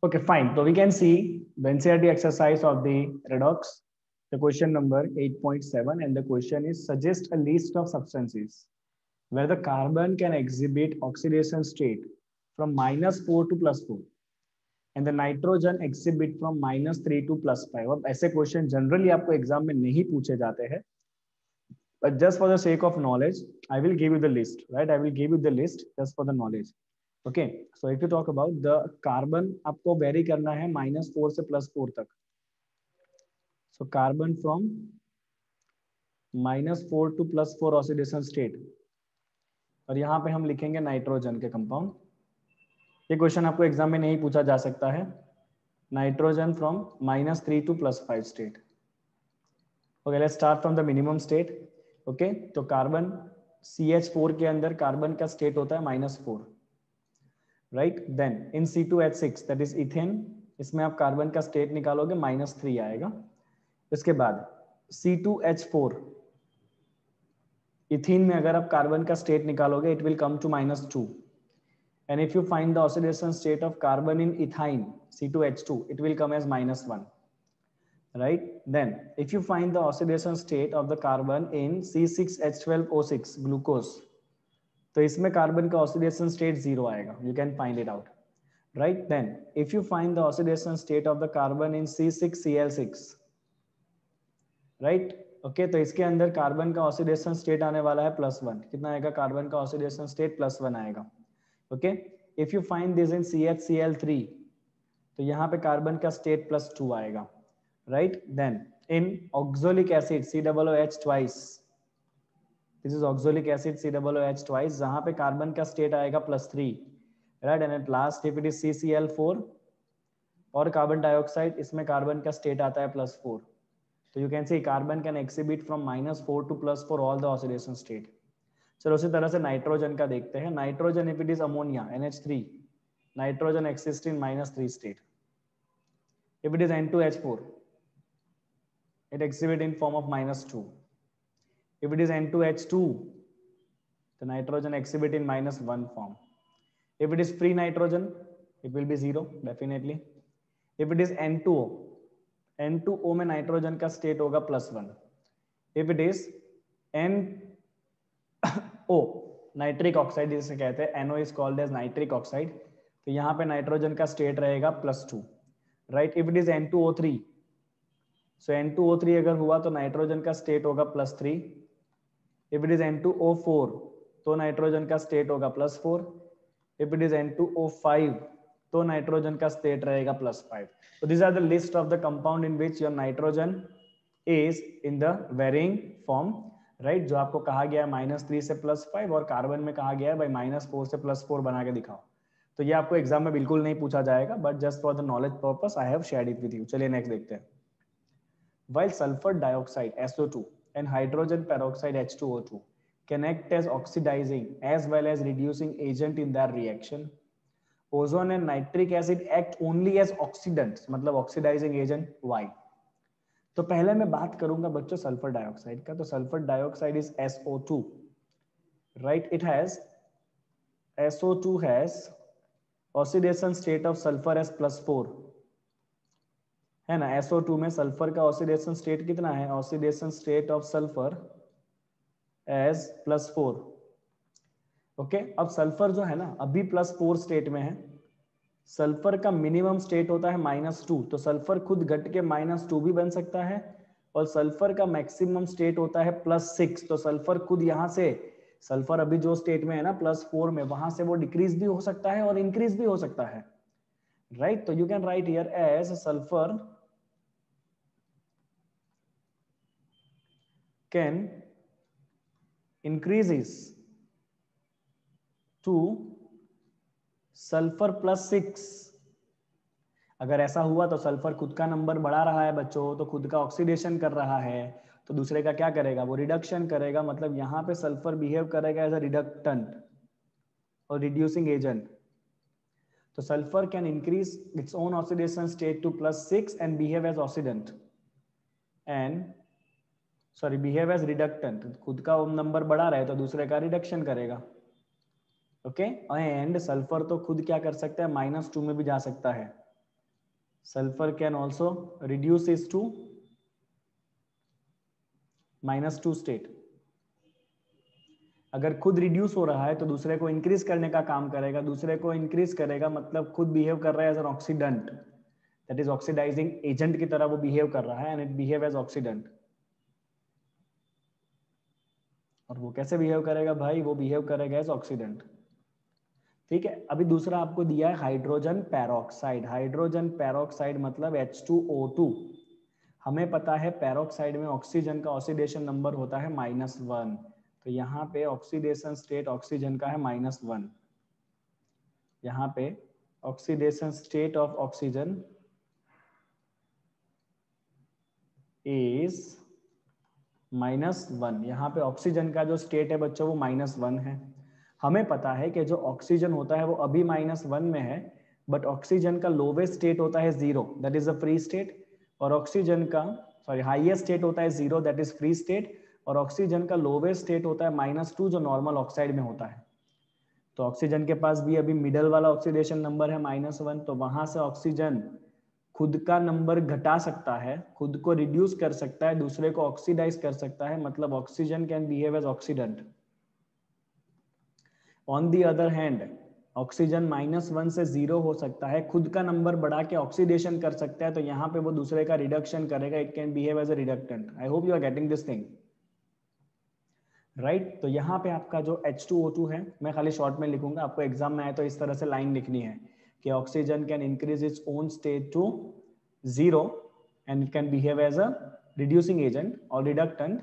Okay, fine. So we can see the NCERT exercise of the redox, the question number 8.7, and the question is suggest a list of substances where the carbon can exhibit oxidation state from -4 to +4 and the nitrogen exhibit from -3 to +5. अब ऐसे question generally आपको exam में नहीं पूछे जाते हैं, but just for the sake of knowledge, I will give you the list, right? I will give you the list just for the knowledge. Okay, so if you talk about the carbon, आपको very करना है -4 से +4 तक. So carbon from -4 to +4 oxidation state, और यहाँ पे हम लिखेंगे नाइट्रोजन के कंपाउंड. ये क्वेश्चन आपको एग्जाम में नहीं पूछा जा सकता है. नाइट्रोजन फ्रॉम -3 to +5 स्टेट. Okay, let's start from the minimum state. Okay, तो कार्बन CH4 के अंदर कार्बन का स्टेट होता है -4, right. Then in C2H6 that is ethane, इसमें आप कार्बन का स्टेट निकालोगे -3 आएगा. इसके बाद C2H4 इथीन में अगर आप कार्बन का स्टेट निकालोगे it will come to -2. And if you find the oxidation state of carbon in ethyne C2H2 it will come as -1, right. Then if you find the oxidation state of the carbon in C6H12O6 glucose, तो इसमें carbon का oxidation state 0 आएगा. You can find it out, right. Then if you find the oxidation state of the carbon in C6Cl6, right. Okay, तो इसके अंदर carbon का oxidation state आने वाला है +1. कितना आएगा कार्बन का ऑक्सीडेशन स्टेट? +1 आएगा. Okay, if you find this in CHCl3, तो यहाँ पे कार्बन का स्टेट +2 आएगा, right. Then in oxalic acid COOH twice, this is oxalic acid COOH twice, जहाँ पे कार्बन का स्टेट आएगा +3, right. And at last if it is CCl4 और कार्बन डाइऑक्साइड, इसमें कार्बन का स्टेट आता है +4. तो you can see carbon can exhibit from -4 to +4 all the oxidation state. चलो उसी तरह से नाइट्रोजन का देखते हैं. Nitrogen if it is ammonia NH3, nitrogen exist in -3 state. If it is N2H4 it exhibit in form of -2. If it is N2H2, the nitrogen exhibit in -1 form. If it is free nitrogen, it will be 0 definitely. If it is N2O, N2O में nitrogen का state होगा +1. If it is NO, nitric oxide जिसे कहते हैं, NO is called as nitric oxide, तो यहाँ पे nitrogen का स्टेट रहेगा +2, right. If it is N2O3, so N2O3 अगर हुआ तो नाइट्रोजन का स्टेट होगा +3. इफ इट इज N2O4 तो नाइट्रोजन का स्टेट होगा +4. इफ इट इज N2O5 तो नाइट्रोजन का स्टेट रहेगा +5. So these are the list of the compound in which your nitrogen is in the varying form, right. जो आपको कहा गया है -3 से +5 और कार्बन में कहा गया है भाई -4 से +4 बना के दिखाओ. तो ये आपको एग्जाम में बिल्कुल नहीं पूछा जाएगा, but just for the knowledge purpose I have shared it with you. चलिए नेक्स्ट देखते हैं. While sulfur dioxide SO2 and hydrogen peroxide H2O2 can act as oxidizing as well as reducing agent in their reaction, ozone and nitric acid act only as oxidants, मतलब oxidizing agent. Why? तो पहले मैं बात करूंगा बच्चों sulphur dioxide का. तो sulphur dioxide is SO2, right. It has SO2 has oxidation state of sulfur as +4, है ना. SO2 में सल्फर का ऑक्सीडेशन स्टेट कितना है? Oxidation state of sulphur as +4. Okay, अब सल्फर जो है ना अभी +4 स्टेट में है. सल्फर का मिनिमम स्टेट होता है -2, तो सल्फर खुद घट के -2 भी बन सकता है. और सल्फर का मैक्सिमम स्टेट होता है +6, तो सल्फर खुद यहाँ से, सल्फर अभी जो स्टेट में है ना +4 में, वहां से वो डिक्रीज भी हो सकता है और इंक्रीज भी हो सकता है, राइट. तो you can write here as sulphur can increases to sulfur +6. अगर ऐसा हुआ तो सल्फर खुद का नंबर बढ़ा रहा है बच्चों, तो खुद का ऑक्सीडेशन कर रहा है, तो दूसरे का क्या करेगा? वो रिडक्शन करेगा. मतलब यहाँ पे सल्फर बिहेव करेगा एज अ रिडक्टेंट और रिड्यूसिंग एजेंट. तो sulphur can increase its own oxidation state to +6 and behave as oxidant and sorry behave as reductant. खुद का नंबर बढ़ा रहा है तो दूसरे का रिडक्शन करेगा. ओके, एंड सल्फर तो खुद क्या कर सकता है? -2 में भी जा सकता है. Sulphur can also reduce is to -2 state. अगर खुद रिड्यूस हो रहा है तो दूसरे को इंक्रीज करने का काम करेगा, दूसरे को इंक्रीज करेगा मतलब खुद बिहेव कर रहा है as an oxidant, that is oxidising agent की तरह वो बिहेव कर रहा है, and it behave as oxidant. और वो कैसे बिहेव करेगा भाई, वो बिहेव करेगा एज ऑक्सीडेंट। ठीक है, अभी दूसरा आपको दिया है हाइड्रोजन पेरोक्साइड। हाइड्रोजन पेरोक्साइड मतलब H2O2। हमें पता है पेरोक्साइड में ऑक्सीजन का ऑक्सीडेशन नंबर होता है -1, तो यहाँ पे ऑक्सीडेशन स्टेट ऑक्सीजन का है -1। यहाँ पे oxidation state of oxygen is -1। यहाँ पे ऑक्सीजन का जो स्टेट है बच्चों वो -1 है। हमें पता है कि जो ऑक्सीजन होता है वो अभी -1 में है, बट ऑक्सीजन का लोवेस्ट स्टेट होता है 0, that is a free state, और ऑक्सीजन का हाईएस्ट स्टेट होता है 0, दैट इज फ्री स्टेट, और ऑक्सीजन का लोवेस्ट स्टेट होता है -2 जो नॉर्मल ऑक्साइड में होता है। तो ऑक्सीजन के पास भी अभी मिडल वाला ऑक्सीडेशन नंबर है -1, तो वहां से ऑक्सीजन खुद का नंबर घटा सकता है, खुद को रिड्यूस कर सकता है, दूसरे को ऑक्सीडाइज कर सकता है, मतलब oxygen can behave as oxidant. On the other hand oxygen -1 से 0 हो सकता है, खुद का नंबर बढ़ा के ऑक्सीडेशन कर सकता है, तो यहाँ पे वो दूसरे का रिडक्शन करेगा, it can behave as a reductant. I hope you are getting this thing right. तो यहाँ पे आपका जो H2O2 है, मैं खाली शॉर्ट में लिखूंगा, आपको एग्जाम में आए तो इस तरह से लाइन लिखनी है कि oxygen can increase its own state to 0 and it can behave as a reducing agent or reductant,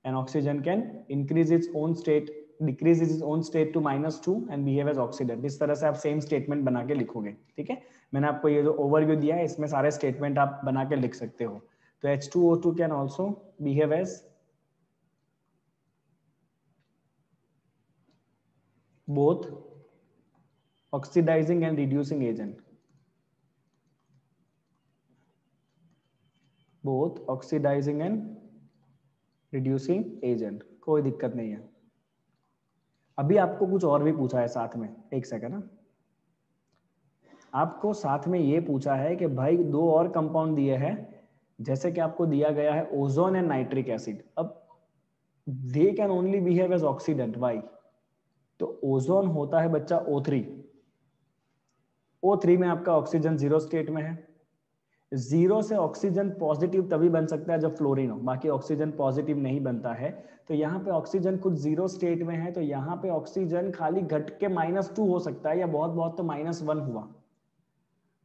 and oxygen can increase its own state, decreases its own state to -2 and behave as oxidant। इस तरह से आप same statement बना के लिखोगे। ठीक है, मैंने आपको ये जो ओवरव्यू दिया है इसमें सारे स्टेटमेंट आप बना के लिख सकते हो। तो H2O2 can also behave as both oxidizing and reducing agent, both oxidizing and reducing agent, कोई दिक्कत नहीं है। अभी आपको कुछ और भी पूछा है साथ में, एक सेकंड ना, आपको साथ में ये पूछा है कि भाई दो और कंपाउंड दिए हैं, जैसे कि आपको दिया गया है ओजोन एंड नाइट्रिक एसिड। अब they can only behave as oxidant, why? तो ओजोन होता है बच्चा O3, O3 में आपका ऑक्सीजन 0 स्टेट में है। 0 से ऑक्सीजन पॉजिटिव तभी बन सकता है जब फ्लोरीन हो, बाकी ऑक्सीजन पॉजिटिव नहीं बनता है। तो यहाँ पे ऑक्सीजन खुद 0 स्टेट में है, तो यहाँ पे ऑक्सीजन खाली घट के -2 हो सकता है, या बहुत बहुत तो -1 हुआ।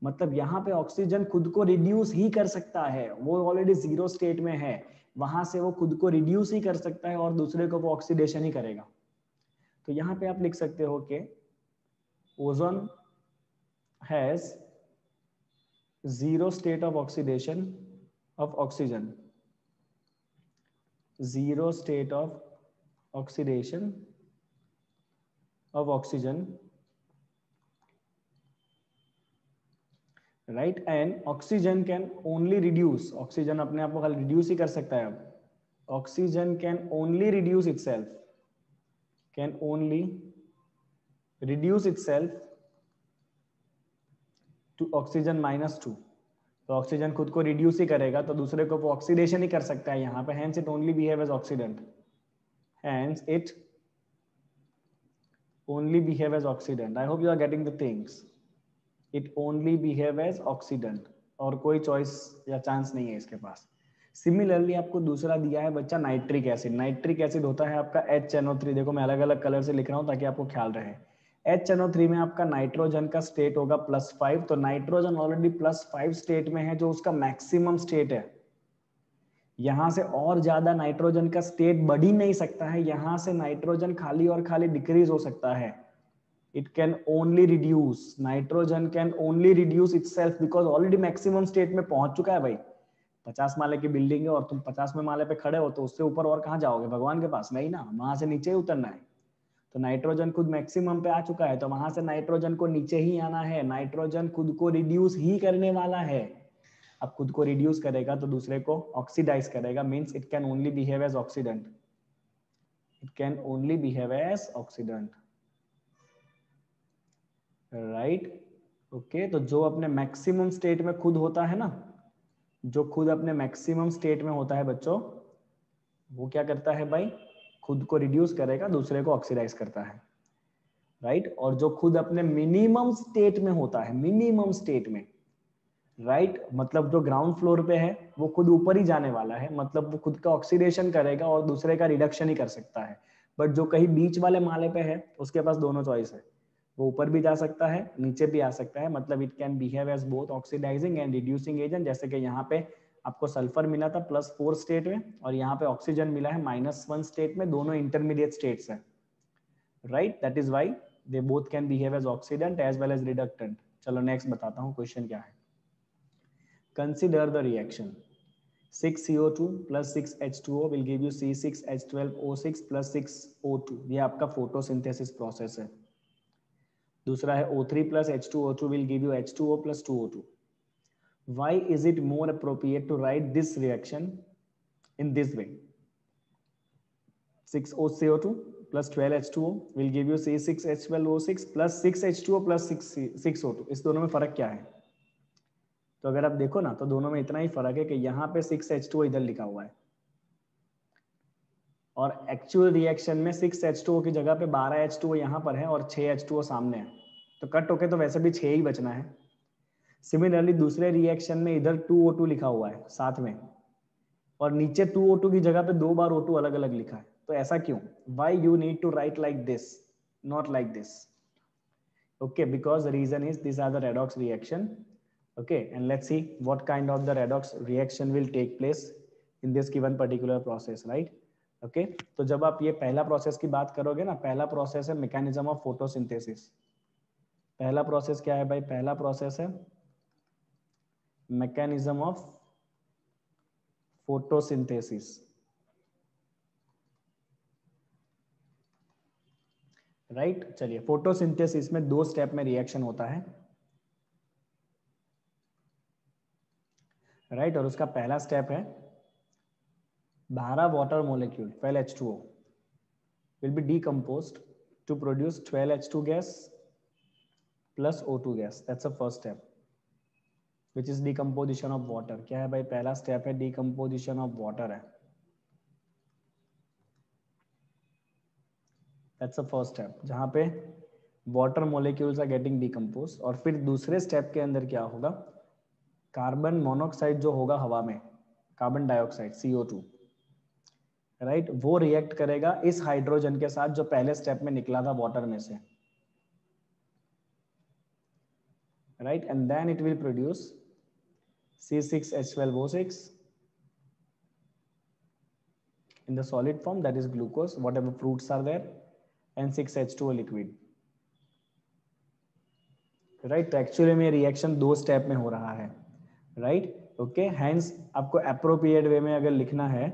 मतलब यहाँ पे ऑक्सीजन खुद को रिड्यूस ही कर सकता है, वो ऑलरेडी 0 स्टेट में है, वहां से वो खुद को रिड्यूस ही कर सकता है और दूसरे को वो ऑक्सीडेशन ही करेगा। तो यहाँ पे आप लिख सकते हो कि ozone has 0 state of oxidation of oxygen, 0 state of oxidation of oxygen, right? And oxygen can only reduce, oxygen अपने आप को खाली reduce ही कर सकता है। अब oxygen can only reduce itself, can only reduce itself to oxygen -2। तो oxygen खुद को रिड्यूस ही करेगा, तो दूसरे को वो ऑक्सीडेशन ही कर सकता है यहाँ पे, hence it only behave as oxidant, hence it only behave as oxidant। I hope you are getting the things, it only behave as oxidant, और कोई चॉइस या चांस नहीं है इसके पास। सिमिलरली आपको दूसरा दिया है बच्चा नाइट्रिक एसिड। नाइट्रिक एसिड होता है आपका HNO3, देखो मैं अलग अलग कलर से लिख रहा हूँ ताकि आपको ख्याल रहे। HNO3 में आपका नाइट्रोजन का स्टेट होगा +5, तो नाइट्रोजन ऑलरेडी +5 स्टेट में है, जो उसका मैक्सिमम स्टेट है। यहां से और ज्यादा नाइट्रोजन का स्टेट बढ़ ही नहीं सकता है, यहां से नाइट्रोजन खाली और खाली डिक्रीज हो सकता है। It can only reduce, nitrogen can only reduce itself because already maximum state में पहुंच चुका है भाई। 50 माले की बिल्डिंग है और तुम 50वें माले पे खड़े हो, तो उससे ऊपर और कहाँ जाओगे, भगवान के पास नहीं ना, वहां से नीचे ही उतरना है। तो नाइट्रोजन खुद मैक्सिमम पे आ चुका है, तो वहां से नाइट्रोजन को नीचे ही आना है, नाइट्रोजन खुद को रिड्यूस ही करने वाला है। अब खुद को रिड्यूस करेगा तो दूसरे को ऑक्सीडाइज करेगा, means it can only behave as oxidant, it can only behave as oxidant, right? Okay तो जो अपने मैक्सिमम स्टेट में खुद होता है ना, जो खुद अपने मैक्सिमम स्टेट में होता है बच्चों, वो क्या करता है भाई, खुद को रिड्यूस करेगा, दूसरे को ऑक्सीडाइज करता है, राइट। और जो खुद अपने मिनिमम स्टेट में होता है, मिनिमम स्टेट में, राइट, मतलब जो ग्राउंड फ्लोर पे है वो खुद ऊपर ही जाने वाला है, मतलब वो खुद का ऑक्सीडेशन करेगा और दूसरे का रिडक्शन ही कर सकता है। बट जो कहीं बीच वाले माले पे है उसके पास दोनों चॉइस है, वो ऊपर भी जा सकता है नीचे भी आ सकता है, मतलब it can behave as both oxidising and reducing agent. जैसे कि यहाँ पे आपको सल्फर मिला था +4 स्टेट में और यहाँ पे ऑक्सीजन मिला है -1 स्टेट में, दोनों इंटरमीडिएट स्टेट्स है, right. That is why they both can behave as oxidant as well as reductant. चलो नेक्स्ट बताता हूँ क्वेश्चन क्या है। Consider the reaction 6CO2 plus 6H2O will give you C6H12O6 plus 6O2। ये आपका फोटोसिंथेसिस प्रोसेस है। दूसरा है O3 plus H2O2 will give you H2O plus 2O2। Why is it more appropriate to write this reaction in this way? 6CO2 plus 12H2O will give you C6H12O6 plus 6H2O plus 6O2। इस दोनों में फर्क क्या है? तो अगर आप देखो ना तो दोनों में इतना ही फर्क है कि यहाँ पे 6H2O इधर लिखा हुआ है और एक्चुअल रिएक्शन में 6H2O की जगह पे 12H2O यहाँ पर है और 6H2O सामने है, तो कट होके तो वैसे भी 6 ही बचना है। सिमिलरली दूसरे रिएक्शन में इधर 2O2 लिखा हुआ है साथ में और नीचे 2O2 की जगह पे 2 बार O2 अलग अलग लिखा है, तो ऐसा क्यों? Why you need to write like this, not like this? Okay, because the reason is this are the redox reaction. okay, and let's see what kind of the redox reaction will take place in this given particular process, right? okay, तो जब आप ये पहला process की बात करोगे ना, पहला प्रोसेस है मैकेनिज्म ऑफ फोटोसिंथेसिस। पहला प्रोसेस क्या है भाई? पहला प्रोसेस है मैकेनिज्म ऑफ फोटोसिंथेसिस, राइट। चलिए, फोटोसिंथेसिस में 2 स्टेप में रिएक्शन होता है, राइट। और उसका पहला स्टेप है 12 water molecule 12H2O will be decomposed to produce 12H2 gas plus O2 gas। that's the first step which is decomposition of water। क्या है भाई? पहला स्टेप है decomposition of water है, that's the first step जहाँ पे water molecules are getting decomposed। और फिर दूसरे स्टेप के अंदर क्या होगा? कार्बन मोनोऑक्साइड जो होगा हवा में, कार्बन डाइऑक्साइड CO2, राइट, वो रिएक्ट करेगा इस हाइड्रोजन के साथ जो पहले स्टेप में निकला था वाटर में से, right. And then it will produce C6H12O6 in the solid form, that is glucose, whatever fruits are there, and 6H2O liquid, right। तो एक्चुअली में रिएक्शन 2 स्टेप में हो रहा है, राइट। ओके, हैंस आपको अप्रोप्रिएट वे में अगर लिखना है,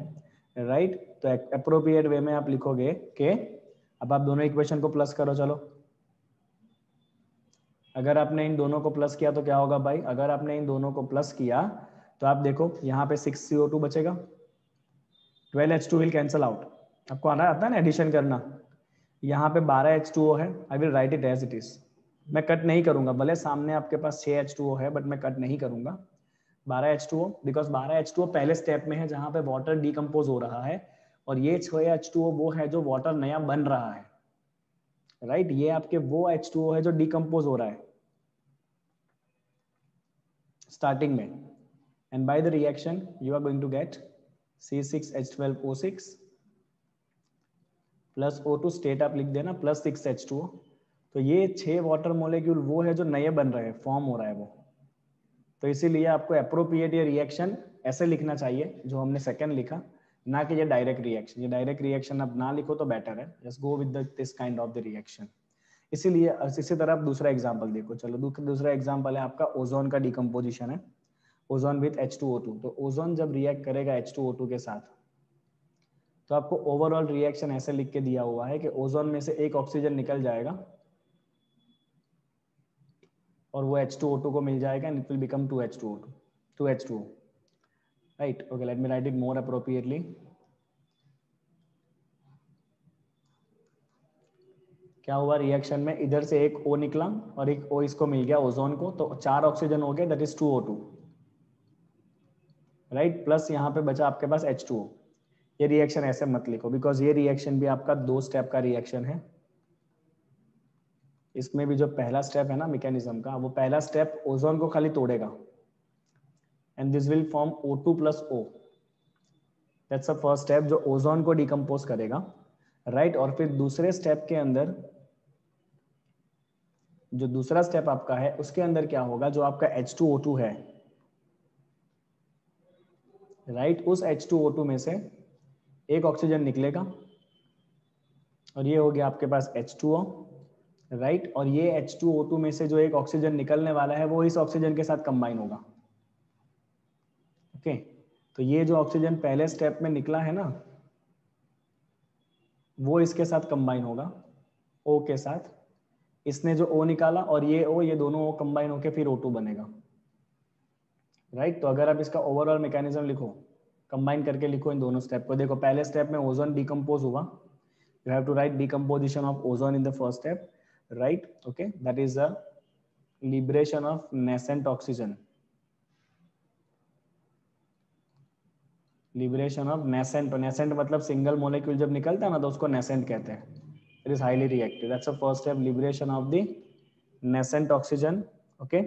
राइट, तो अप्रोप्रिएट वे में आप लिखोगे कि अब आप दोनों इक्वेशन को प्लस करो। चलो, अगर आपने इन दोनों को प्लस किया तो क्या होगा भाई? अगर आपने इन दोनों को प्लस किया तो आप देखो यहाँ पे 6CO2 बचेगा, 12H2 विल कैंसल आउट। आपको आना आता है ना एडिशन करना? यहाँ पे 12H2O है, I will write it as it is. मैं कट नहीं करूंगा, भले सामने आपके पास 6H2O है बट मैं कट नहीं करूंगा 12H2O, बिकॉज 12H2O पहले स्टेप में है जहाँ पे वाटर डिकम्पोज हो रहा है और ये 6H2O वो है जो वाटर नया बन रहा है, राइट। ये आपके वो H2O है जो डिकम्पोज हो रहा है स्टार्टिंग में, and by the reaction you are going to get C6H12O6 plus O2 state आप लिख देना प्लस 6H2O। तो ये 6 वाटर मोलिक्यूल वो है जो नए बन रहे हैं, फॉर्म हो रहा है वो। तो इसीलिए आपको अप्रोप्रिएट ये रिएक्शन ऐसे लिखना चाहिए जो हमने सेकंड लिखा, ना कि ये डायरेक्ट रिएक्शन। ये डायरेक्ट रिएक्शन अब ना लिखो तो बेटर है, just go with this kind of the reaction. इसीलिए इसी तरह आप दूसरा एग्जांपल देखो। चलो, दूसरा एग्जांपल है आपका ओजोन का डिकम्पोजिशन है, ओजोन विथ H2O2। तो ओजोन जब रिएक्ट करेगा H2O2 के साथ तो आपको ओवरऑल रिएक्शन ऐसे लिख के दिया हुआ है कि ओजोन में से एक ऑक्सीजन निकल जाएगा और वो H2O2 को मिल जाएगा and it will become 2H2O, right? Okay, let me write it more appropriately। क्या हुआ रिएक्शन में, इधर से एक O निकला और एक O इसको मिल गया ओजोन को, तो इधर से एक O निकला और एक O इसको मिल गया ओजोन को, तो 4 ऑक्सीजन हो गए, that is 2O2, right, plus यहाँ पे बचा आपके पास H2O। ये रिएक्शन ऐसे मत लिखो बिकॉज ये रिएक्शन भी आपका 2 स्टेप का रिएक्शन है। इसमें भी जो पहला स्टेप है ना मैकेनिज्म का, वो पहला स्टेप ओजोन को खाली तोड़ेगा and this will form O2 plus O, that's the first step जो ओजोन को डिकम्पोज करेगा, राइट। और फिर दूसरे स्टेप के अंदर, जो दूसरा स्टेप आपका है उसके अंदर क्या होगा, जो आपका H2O2 है, राइट, उस H2O2 में से एक ऑक्सीजन निकलेगा और ये हो गया आपके पास H2O, राइट। और ये H2O2 में से जो एक ऑक्सीजन निकलने वाला है वो इस ऑक्सीजन के साथ कंबाइन होगा, ओके। तो ये जो ऑक्सीजन पहले स्टेप में निकला है ना, वो इसके साथ कंबाइन होगा O के साथ, इसने जो O निकाला और ये O, ये दोनों O कंबाइन होके फिर O2 बनेगा, राइट। तो अगर आप इसका ओवरऑल मैकेनिज्म लिखो, कंबाइन करके लिखो इन दोनों स्टेप को, देखो पहले स्टेप में ओजोन डिकम्पोज हुआ, you have to write decomposition of ozone in the first step, right, okay, that is the liberation of nascent oxygen, liberation of nascent, nascent मतलब सिंगल मोलिक्यूल जब निकलता है ना तो उसको nascent कहते हैं, it is highly reactive, that's the first step, liberation of the nascent oxygen, okay।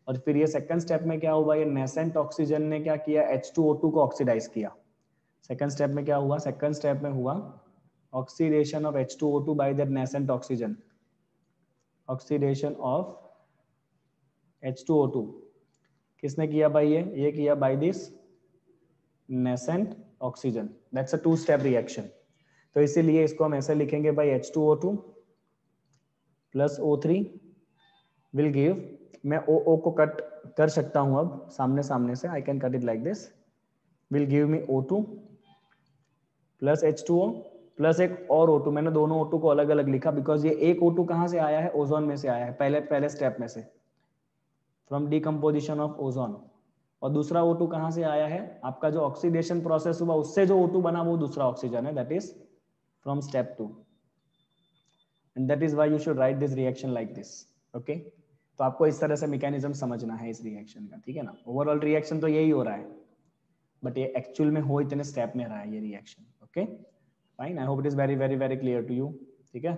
और फिर ये सेकंड स्टेप में क्या हुआ, ये nascent oxygen ने क्या किया, H2O2 को ऑक्सीडाइज किया। सेकंड स्टेप में क्या हुआ, सेकंड स्टेप में हुआ oxidation of H2O2 by the nascent oxygen, oxidation of H2O2 किसने किया भाई, ये किया by this nascent oxygen, that's a two step reaction। तो इसीलिए इसको हम ऐसे लिखेंगे by H2O2 plus O3 will give, मैं O को कट कर सकता हूं अब सामने सामने से, I can cut it like this, will give me O2 plus H2O plus एक और O2, मैंने दोनों O2 को अलग अलग लिखा बिकॉज ये एक O2 कहाँ से आया है, ओजोन में से आया है, पहले स्टेप में से, फ्रॉम डिकम्पोजिशन ऑफ ओजोन। और दूसरा O2 कहाँ से आया है, आपका जो ऑक्सीडेशन प्रोसेस हुआ उससे जो O2 बना वो दूसरा ऑक्सीजन है, that is from step 2, and that is why you should write this reaction like this, okay. तो आपको इस तरह से मैकेनिज्म समझना है इस रिएक्शन का, ठीक है ना। ओवरऑल रिएक्शन तो यही हो रहा है, बट ये एक्चुअल में हो इतने स्टेप में रहा है ये reaction, okay fine. I hope it is very very very clear to you, ठीक है।